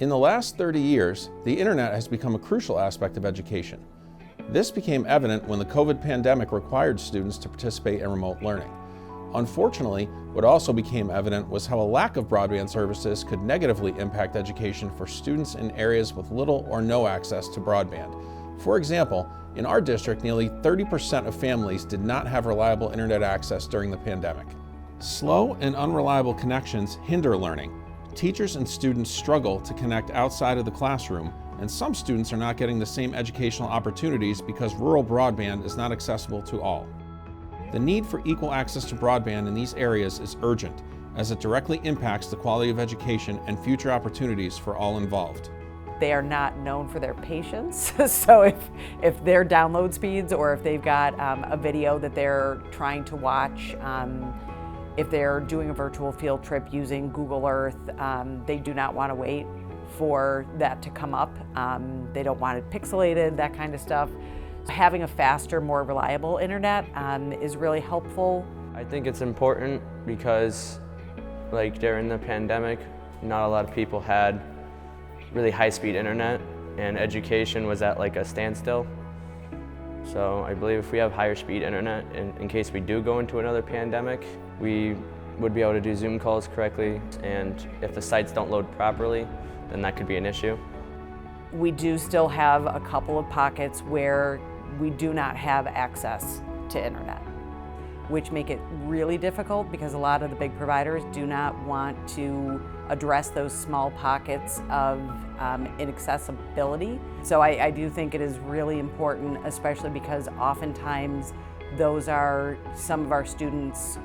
In the last 30 years, the internet has become a crucial aspect of education. This became evident when the COVID pandemic required students to participate in remote learning. Unfortunately, what also became evident was how a lack of broadband services could negatively impact education for students in areas with little or no access to broadband. For example, in our district, nearly 30% of families did not have reliable internet access during the pandemic. Slow and unreliable connections hinder learning. Teachers and students struggle to connect outside of the classroom, and some students are not getting the same educational opportunities because rural broadband is not accessible to all. The need for equal access to broadband in these areas is urgent, as it directly impacts the quality of education and future opportunities for all involved. They are not known for their patience, so if their download speeds or if they've got a video that they're trying to watch, if they're doing a virtual field trip using Google Earth, they do not want to wait for that to come up. They don't want it pixelated, that kind of stuff. Having a faster, more reliable internet is really helpful. I think it's important because, like, during the pandemic, not a lot of people had really high-speed internet, and education was at like a standstill. So I believe if we have higher speed internet, in case we do go into another pandemic, we would be able to do Zoom calls correctly, and if the sites don't load properly, then that could be an issue. We do still have a couple of pockets where we do not have access to internet, which make it really difficult because a lot of the big providers do not want to address those small pockets of inaccessibility. So I do think it is really important, especially because oftentimes those are some of our students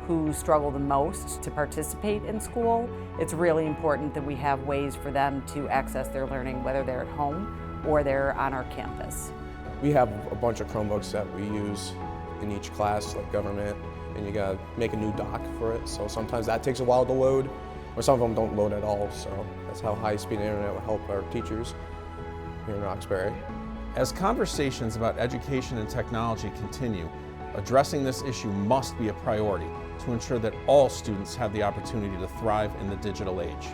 who struggle the most to participate in school. It's really important that we have ways for them to access their learning, whether they're at home or they're on our campus. We have a bunch of Chromebooks that we use in each class, like government, and you gotta make a new dock for it. So sometimes that takes a while to load, or some of them don't load at all. So that's how high-speed internet will help our teachers here in Roxbury. As conversations about education and technology continue, addressing this issue must be a priority to ensure that all students have the opportunity to thrive in the digital age.